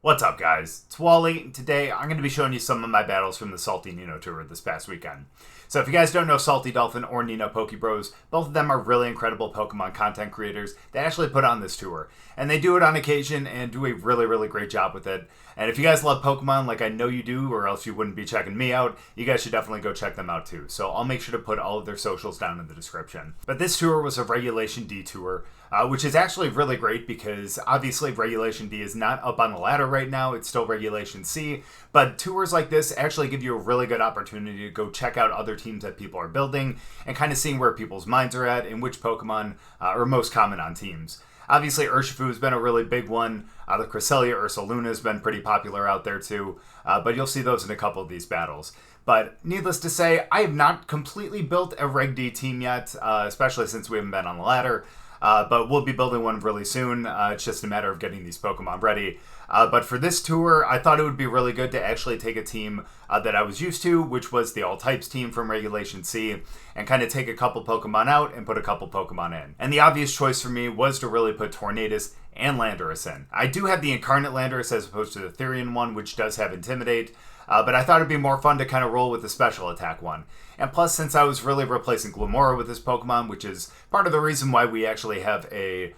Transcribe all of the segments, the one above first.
What's up, guys? It's Wally, and today I'm going to be showing you some of my battles from the SaltyNino Tour this past weekend. So if you guys don't know SaltyDolphin or Nino Pokebros, both of them are really incredible Pokemon content creators that actually put on this tour. And they do it on occasion and do a really great job with it. And if you guys love Pokemon like I know you do, or else you wouldn't be checking me out, you guys should definitely go check them out too. So I'll make sure to put all of their socials down in the description. But this tour was a Regulation D tour, which is actually really great because obviously Regulation D is not up on the ladder right now. It's still Regulation C. But tours like this actually give you a really good opportunity to go check out other teams that people are building and kind of seeing where people's minds are at and which Pokemon are most common on teams. Obviously, Urshifu has been a really big one. The Cresselia Ursaluna has been pretty popular out there too, but you'll see those in a couple of these battles. But needless to say, I have not completely built a Reg D team yet, especially since we haven't been on the ladder. But we'll be building one really soon. It's just a matter of getting these Pokemon ready. But for this tour, I thought it would be really good to actually take a team that I was used to, which was the All-Types team from Regulation C, and kind of take a couple Pokemon out and put a couple Pokemon in. And the obvious choice for me was to really put Tornadus and Landorus in. I do have the Incarnate Landorus as opposed to the Therian one, which does have Intimidate, but I thought it'd be more fun to kind of roll with the Special Attack one. And plus, since I was really replacing Glimmora with this Pokemon, which is part of the reason why we actually have a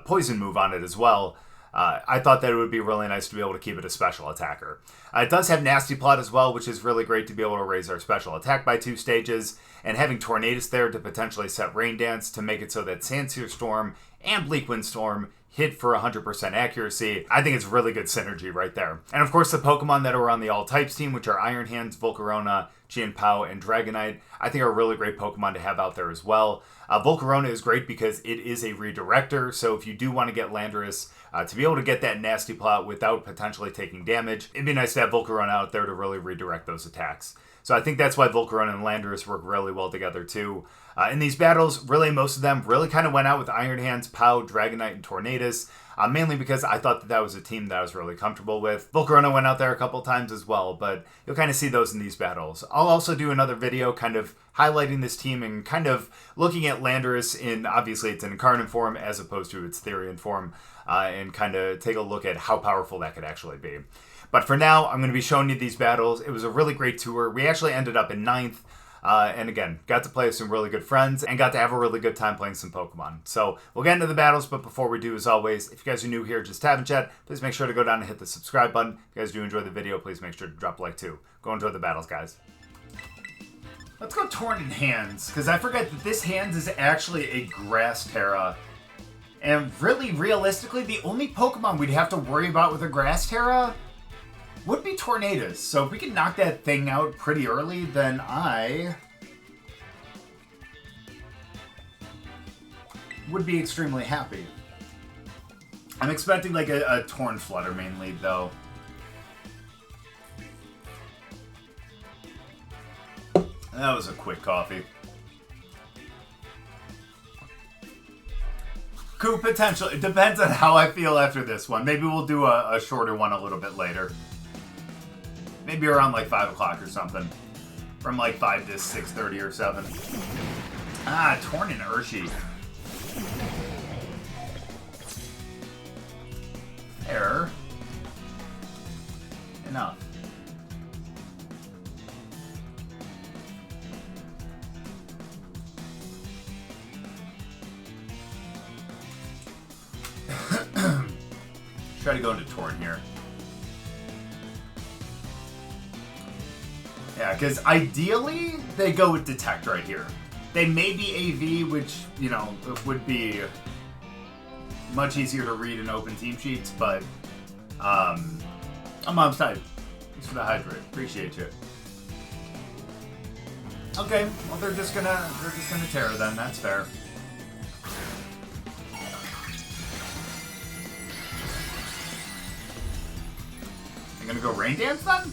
Poison move on it as well, I thought that it would be really nice to be able to keep it a special attacker. It does have Nasty Plot as well, which is really great to be able to raise our special attack by 2 stages, and having Tornadus there to potentially set Rain Dance to make it so that Sandsear Storm and Bleakwind Storm hit for 100% accuracy. I think it's really good synergy right there. And of course, the Pokemon that are on the All-Types team, which are Iron Hands, Volcarona, Chien-Pao, and Dragonite, I think are really great Pokemon to have out there as well. Volcarona is great because it is a redirector, so if you do want to get Landorus to be able to get that Nasty Plot without potentially taking damage, it'd be nice to have Volcarona out there to really redirect those attacks. So I think that's why Volcarona and Landorus work really well together too. In these battles, really most of them really kind of went out with Iron Hands, Pao, Dragonite, and Tornadus, mainly because I thought that was a team that I was really comfortable with. Volcarona went out there a couple times as well, but you'll kind of see those in these battles. I'll also do another video kind of highlighting this team and kind of looking at Landorus in, obviously it's an Incarnate form as opposed to its Therian form, and kind of take a look at how powerful that could actually be. But for now, I'm going to be showing you these battles. It was a really great tour. We actually ended up in 9th. And again, got to play with some really good friends and got to have a really good time playing some Pokemon. So we'll get into the battles, but before we do, as always, if you guys are new here, just tapping chat, please make sure to go down and hit the subscribe button. If you guys do enjoy the video, please make sure to drop a like too. Go enjoy the battles, guys. Let's go Torn in Hands, because I forget that this Hands is actually a Grass Terra. And really, realistically, the only Pokemon we'd have to worry about with a Grass Terra would be Tornadus. So if we can knock that thing out pretty early, then I would be extremely happy. I'm expecting like a Torn Flutter mainly, though. That was a quick coffee. Cool potential. It depends on how I feel after this one. Maybe we'll do a shorter one a little bit later. Maybe around like 5 o'clock or something. From like 5 to 6:30 or 7. Ah, Torn and Urshi. Fair enough. Try to go into Torn here. Yeah, because ideally, they go with Detect right here. They may be AV, which, you know, would be much easier to read in open team sheets, but I'm on side. Thanks for the hydrate. Appreciate you. Okay, well they're just gonna Terra then, that's fair. I'm gonna go Rain Dance then?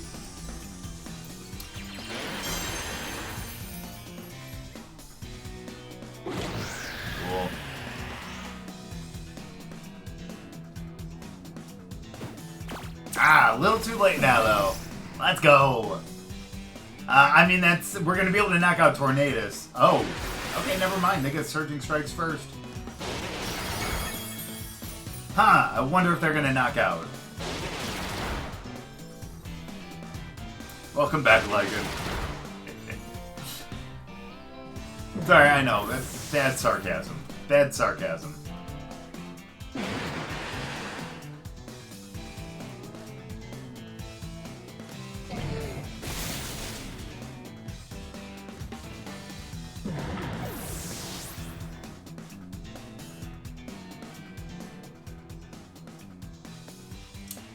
Cool. Ah, a little too late now though. Let's go. I mean, we're gonna be able to knock out Tornadus. Oh, okay, never mind. They get Surging Strikes first. Huh, I wonder if they're gonna knock out. Welcome back, Lycan. Sorry, I know. That's bad sarcasm. Bad sarcasm.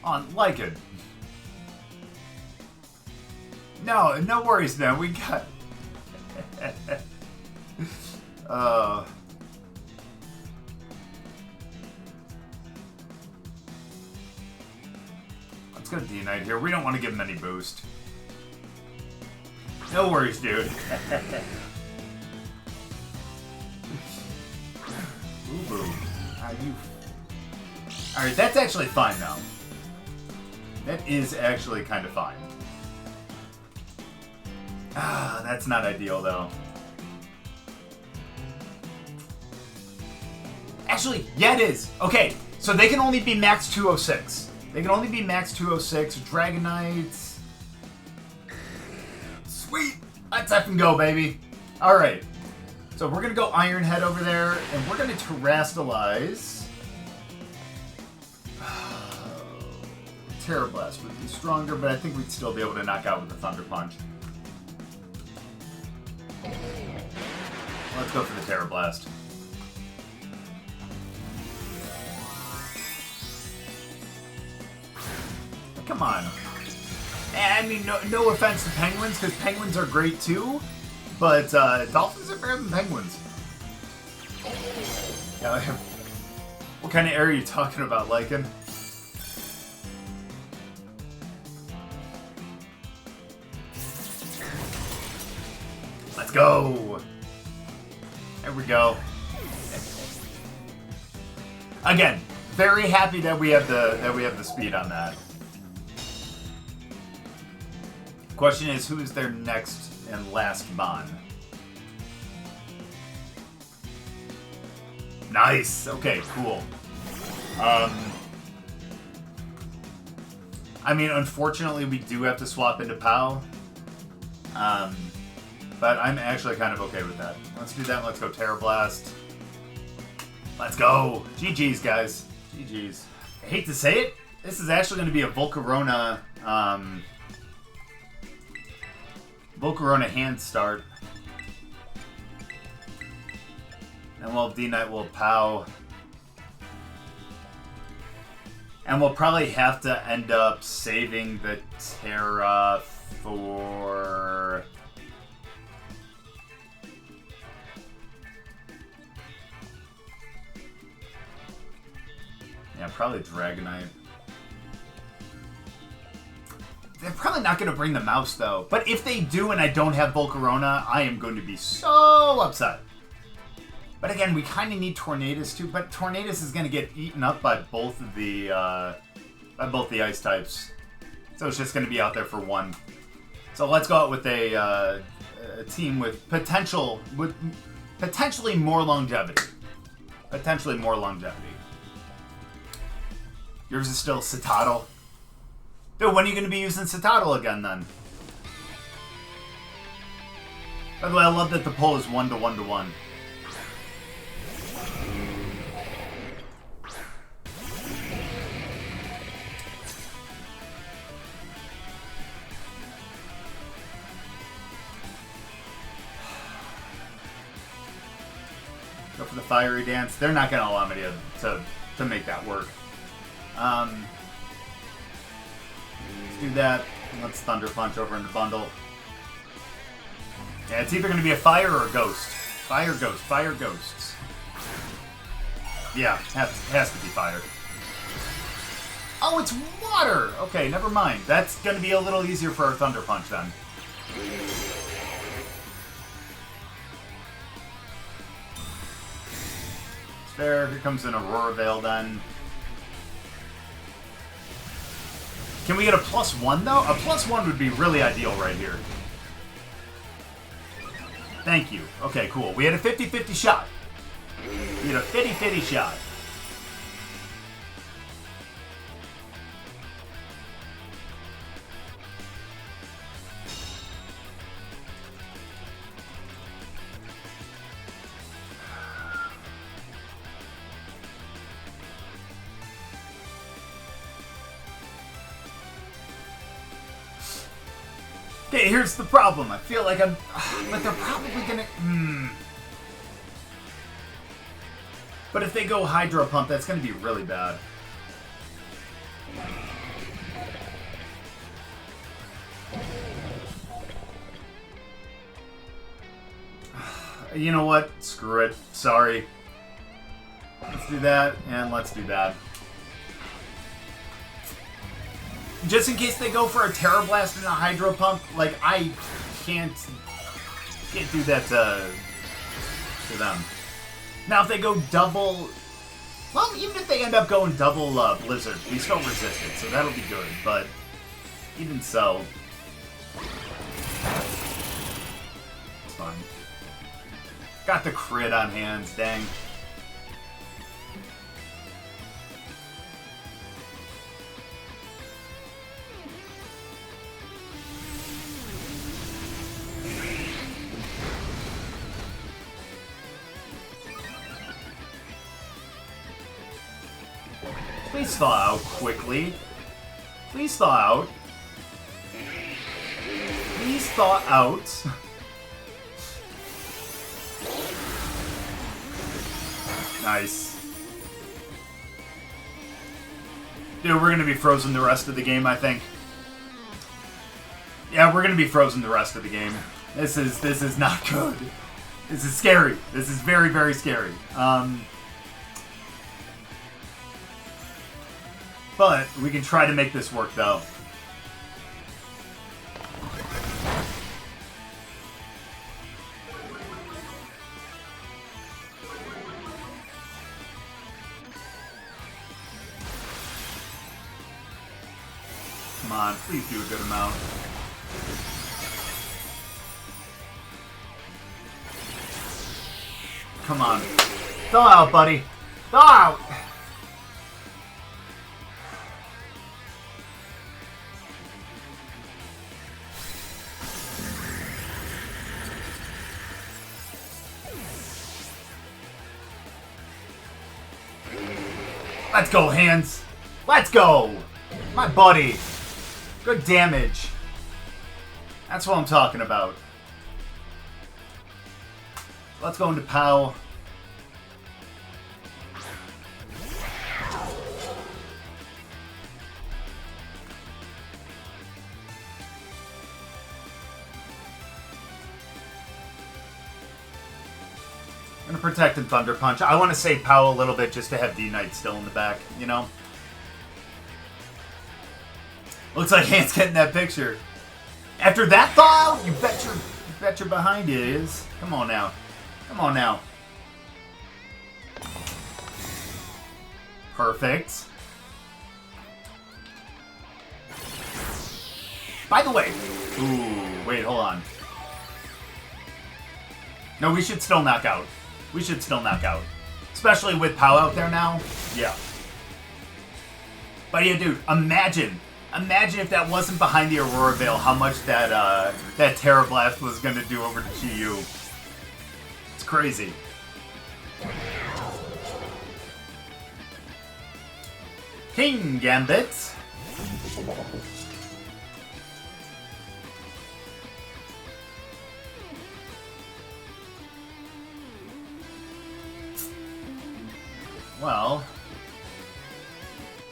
On Lycan. No worries, man. We got. Let's go D-Knight here. We don't want to give him any boost. No worries, dude. Ooh, Alright, that's actually fine now. That is actually kind of fine. Ah, that's not ideal, though. Actually, yeah, it is. Okay, so they can only be max 206. They can only be max 206. Dragonite. Sweet! Let's effing go, baby. Alright. So we're going to go Iron Head over there, and we're going to Terrastalize. Terra Blast would be stronger, but I think we'd still be able to knock out with the Thunder Punch. Let's go for the Terra Blast. Come on. I mean, no offense to penguins, because penguins are great too, but dolphins are better than penguins. Yeah, what kind of area are you talking about, Lycan? Let's go. There we go. Again, very happy that we have the speed on that. Question is, who is their next and last Mon? Nice. Okay, cool. I mean, unfortunately, we do have to swap into Pao. But I'm actually kind of okay with that. Let's do that. Let's go Terra Blast. Let's go. GG's, guys. GG's. I hate to say it. This is actually going to be a Volcarona, Volcarona hand start. And we'll have D-Knight, we'll have Pao. And we'll probably have to end up saving the Terra for... Yeah, probably Dragonite. They're probably not going to bring the mouse, though. But if they do and I don't have Volcarona, I am going to be so upset. But again, we kind of need Tornadus, too. But Tornadus is going to get eaten up by both of the ice types. So it's just going to be out there for one. So let's go out with a team with potentially more longevity. Potentially more longevity. Yours is still Citadel. Dude, when are you going to be using Citadel again, then? By the way, I love that the poll is 1 to 1 to 1. Go for the Fiery Dance. They're not going to allow me to make that work. Let's do that. Let's Thunder Punch over in the bundle. Yeah, it's either going to be a fire or a ghost. Fire, ghost. Fire, ghosts. Yeah, has to be fire. Oh, it's water! Okay, never mind. That's going to be a little easier for our Thunder Punch then. There, here comes an Aurora Veil then. Can we get a +1 though? A +1 would be really ideal right here. Thank you. Okay, cool. We had a 50-50 shot. We had a 50-50 shot. Okay, here's the problem. I feel like I'm... But they're probably gonna... But if they go Hydro Pump, that's gonna be really bad. You know what? Screw it. Sorry. Let's do that, and let's do that. Just in case they go for a Terra Blast and a Hydro Pump, like, I can't do that to them. Now, if they go double... Well, even if they end up going double Blizzard, we still resist it, so that'll be good, but even so... It's fine. Got the crit on hands, dang. Please thaw out quickly. Please thaw out. Please thaw out. Nice. Dude, we're gonna be frozen the rest of the game, I think. Yeah, we're gonna be frozen the rest of the game. This is not good. This is scary. This is very, very scary. But we can try to make this work, though. Come on, please do a good amount. Come on. Thaw out, buddy. Thaw out! Let's go, Hands. Let's go. My buddy. Good damage. That's what I'm talking about. Let's go into Pao. I'm gonna protect and Thunder Punch. I want to save Pao a little bit just to have D-Knight still in the back, you know? Looks like Hand's getting that picture. After that thaw, you bet your behind it is. Come on now. Come on now. Perfect. By the way, ooh, wait, hold on. No, we should still knock out. We should still knock out. Especially with Pao out there now. Yeah. But yeah, dude, imagine if that wasn't behind the Aurora Veil, how much that Terra Blast was going to do over to Chi-Yu. It's crazy. King Gambit. Well,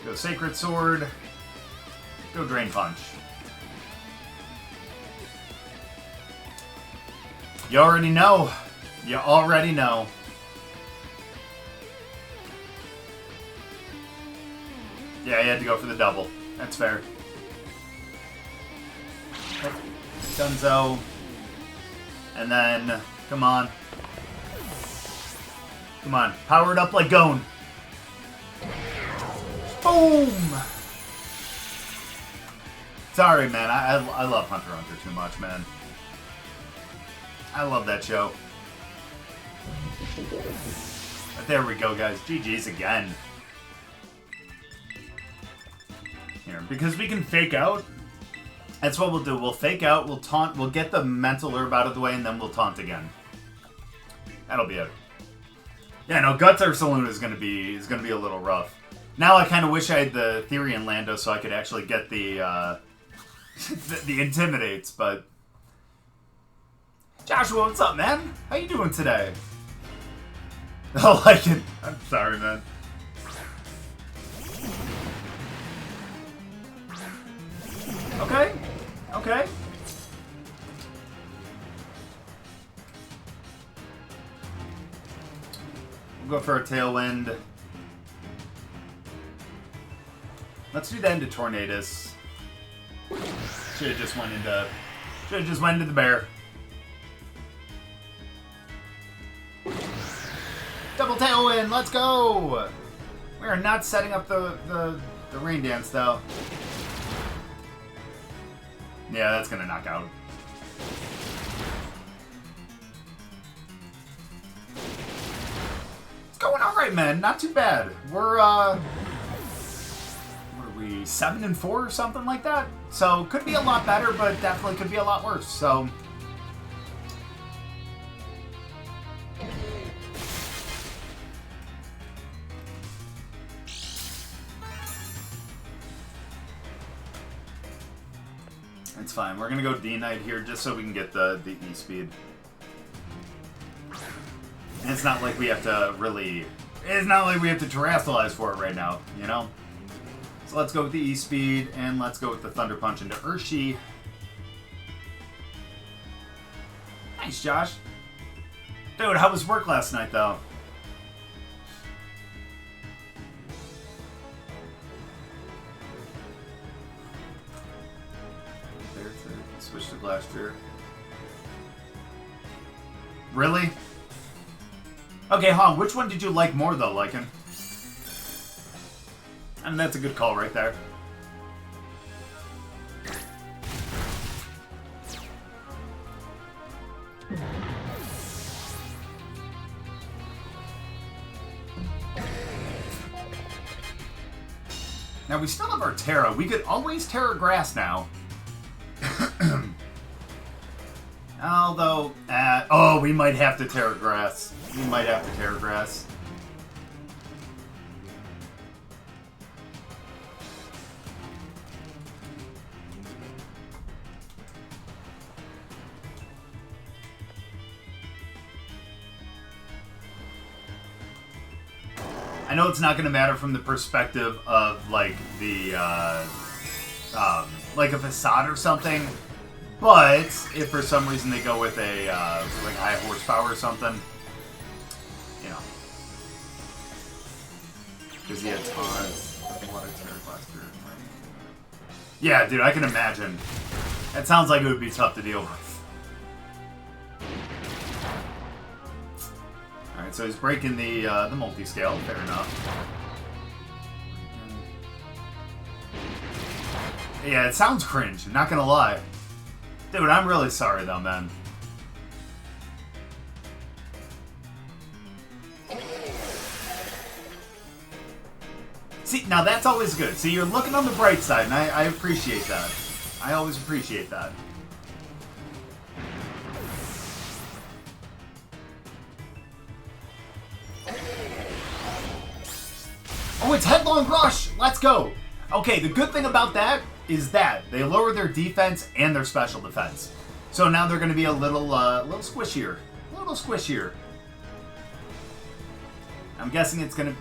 go Sacred Sword, go Drain Punch. You already know. You already know. Yeah, you had to go for the double. That's fair. Dunzo. And then, come on. Come on, power it up like Gone. Boom! Sorry, man. I love Hunter x Hunter too much, man. I love that show. But there we go, guys. GG's again. Here, because we can fake out. That's what we'll do. We'll fake out, we'll taunt, we'll get the mental herb out of the way, and then we'll taunt again. That'll be it. Yeah, no, Guts Ursaluna is gonna be a little rough. Now I kind of wish I had the Therian Lando so I could actually get the the Intimidates, but Joshua, what's up, man? How you doing today? I like it. I'm sorry, man. Okay. Okay. We'll go for a Tailwind. Let's do that into Tornadus. Should have just went into the bear. Double Tailwind, let's go! We are not setting up the rain dance though. Yeah, that's gonna knock out. It's going alright, man. Not too bad. We're what are we, 7-4 or something like that? So could be a lot better, but definitely could be a lot worse. So it's fine. We're gonna go D-Knight here just so we can get the E-Speed. And it's not like we have to really... It's not like we have to terrestrialize for it right now, you know? So let's go with the E-Speed, and let's go with the Thunder Punch into Urshi. Nice, Josh. Dude, how was work last night, though? Switch to Blaster. Really? Okay, Han, which one did you like more, though, Lycan? And that's a good call right there. Now, we still have our Terra. We could always Terra Grass now. Although, oh, we might have to Terra Grass. We might have to Terra Grass. I know it's not going to matter from the perspective of, like, the, like a facade or something. But if for some reason they go with a like high horsepower or something, you know, because he had tons of water Terra Blaster. Yeah, dude, I can imagine. That sounds like it would be tough to deal with. All right, so he's breaking the multi-scale. Fair enough. Yeah, it sounds cringe. I'm not gonna lie. Dude, I'm really sorry though, man. See, now that's always good. See, you're looking on the bright side, and I appreciate that. I always appreciate that. Oh, it's Headlong Rush! Let's go! Okay, the good thing about that is that they lower their defense and their special defense. So now they're going to be a little squishier. A little squishier. I'm guessing it's going to...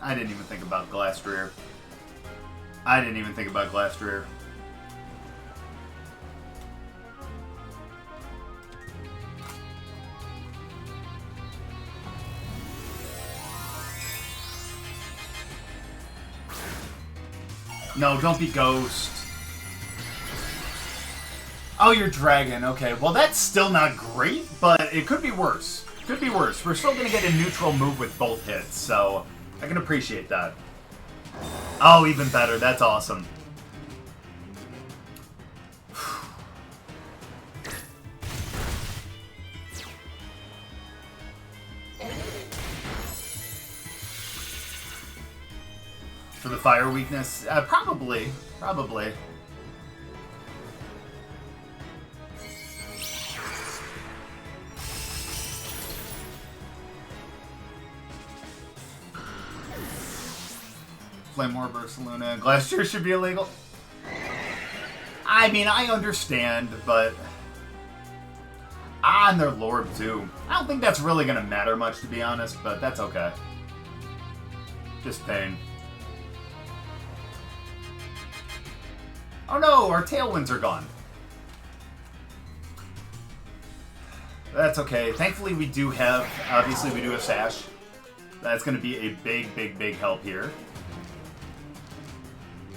I didn't even think about Glastrier. I didn't even think about Glastrier. No, don't be Ghost. Oh, you're Dragon. Okay, well that's still not great, but it could be worse. Could be worse. We're still going to get a neutral move with both hits, so I can appreciate that. Oh, even better. That's awesome. For the fire weakness? Probably. Probably. Play more Ursaluna. Glacier should be illegal. I mean, I understand, but... and they're Lord, too. I don't think that's really going to matter much, to be honest, but that's okay. Just pain. Oh no, our Tailwinds are gone. That's okay. Thankfully, we do have... Obviously, we do have Sash. That's going to be a big, big, big help here.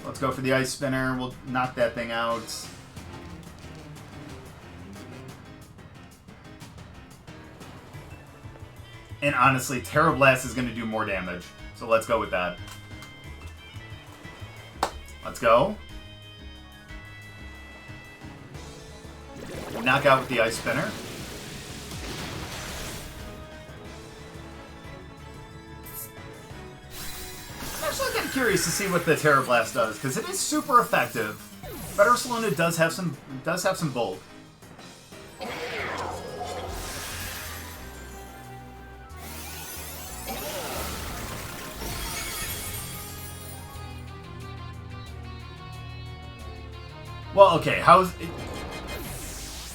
Let's go for the Ice Spinner. We'll knock that thing out. And honestly, Terra Blast is going to do more damage. So let's go with that. Let's go. Knock out with the Ice Spinner. I'm actually kind of curious to see what the Terra Blast does, because it is super effective. But Ursaluna does have some bulk. Well, okay,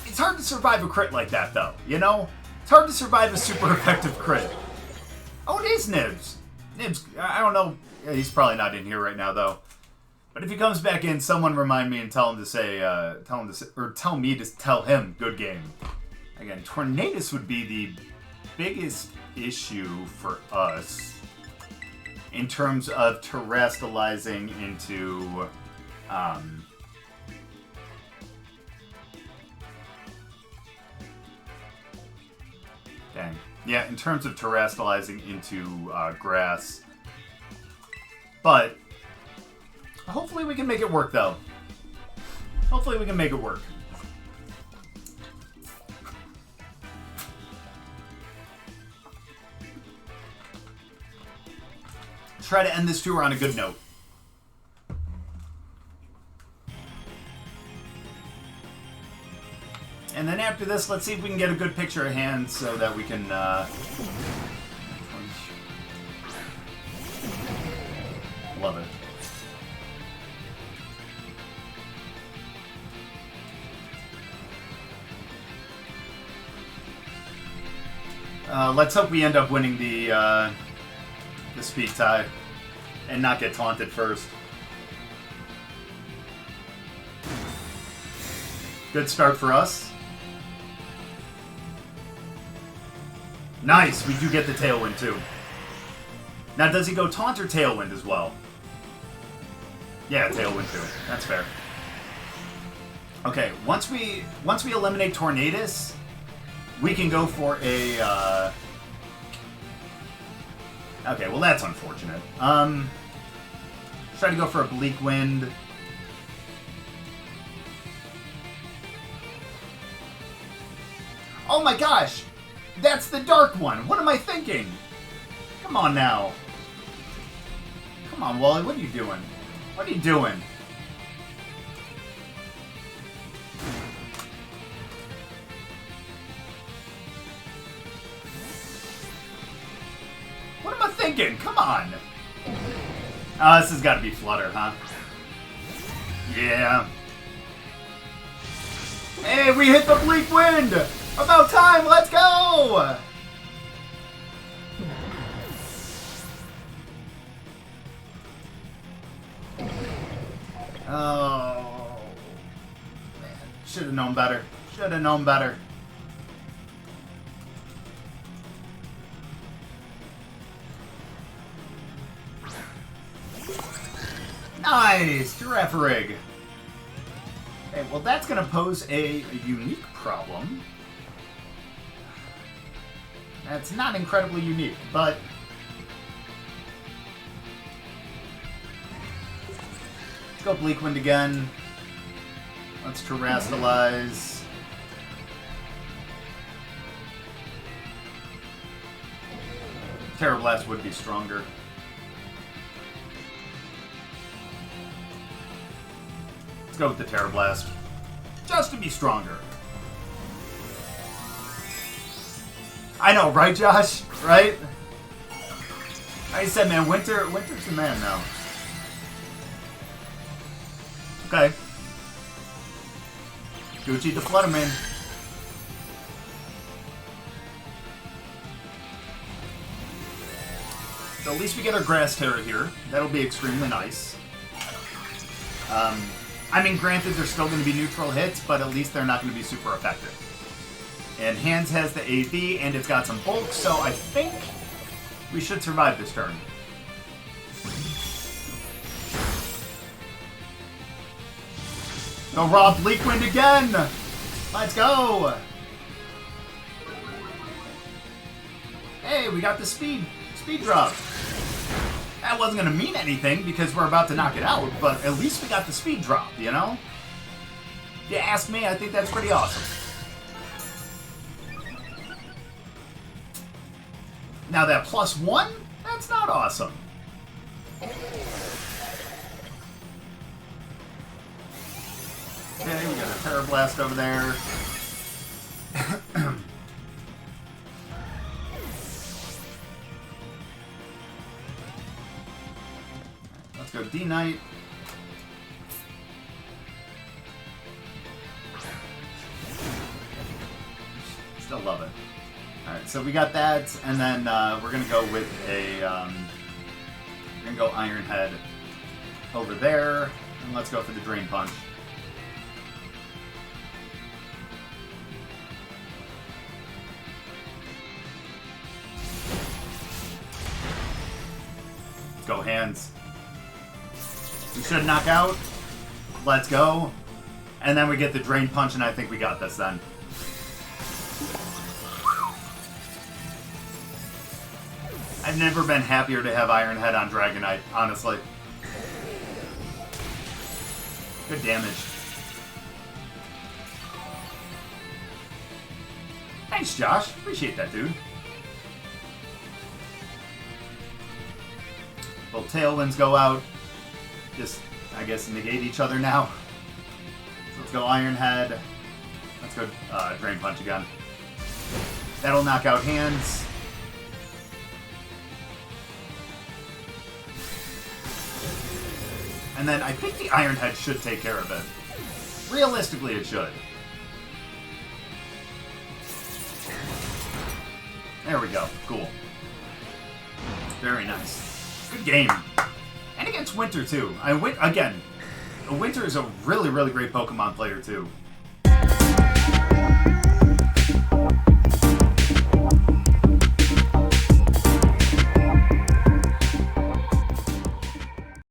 it's hard to survive a crit like that, though, you know? It's hard to survive a super effective crit. Oh, it is Nibs. Nibs, I don't know. He's probably not in here right now, though. But if he comes back in, someone remind me and tell me to tell him, good game. Again, Tornadus would be the biggest issue for us in terms of terrestrializing into, dang. Yeah, in terms of terrestrializing into grass. But hopefully we can make it work, though. Hopefully we can make it work. Let's try to end this tour on a good note. And then after this, let's see if we can get a good picture of hand so that we can, love it. Let's hope we end up winning the speed tie and not get taunted first. Good start for us. Nice, we do get the Tailwind too. Now, does he go Taunt or Tailwind as well? Yeah, Tailwind too. That's fair. Okay, once we eliminate Tornadus, we can go for a. Okay, well that's unfortunate. Try to go for a Bleakwind. Oh my gosh! That's the dark one! What am I thinking? Come on now. Come on, Wally, what are you doing? What are you doing? What am I thinking? Come on! This has got to be Flutter, huh? Yeah. Hey, we hit the Bleakwind! About time, let's go! Oh, man. Should have known better. Should have known better. Nice! Girafarig. Okay, well that's going to pose a unique problem. That's not incredibly unique, but... Let's go Bleakwind again. Let's Terrastalize. Terra Blast would be stronger. Let's go with the Terra Blast. Just to be stronger. I know, right, Josh? Right? Like I said, man, Winter's the man now. Okay. Gucci the Flutterman. So at least we get our Grass Terror here. That'll be extremely nice. I mean, granted, they're still going to be neutral hits, but at least they're not going to be super effective. And Hands has the AV, and it's got some bulk, so I think we should survive this turn. Go raw Bleakwind again! Let's go! Hey, we got the speed drop. That wasn't going to mean anything because we're about to knock it out, but at least we got the speed drop, you know? If you ask me, I think that's pretty awesome. Now that +1, that's not awesome. Okay, we got a Terra Blast over there. Let's go D-Knight. Still love it. Alright, so we got that, and then we're gonna go with a we're gonna go Iron Head over there, and let's go for the Drain Punch. Let's go Hands. We should knock out. Let's go. And then we get the Drain Punch, and I think we got this then. I've never been happier to have Iron Head on Dragonite, honestly. Good damage. Thanks, Josh. Appreciate that, dude. Both Tailwinds go out. Just, I guess, negate each other now. So let's go Iron Head. Let's go Drain Punch again. That'll knock out Hands. And then I think the Iron Head should take care of it. Realistically, it should. There we go. Cool. Very nice. Good game. And against Winter, too. Again, Winter is a really, really great Pokemon player, too.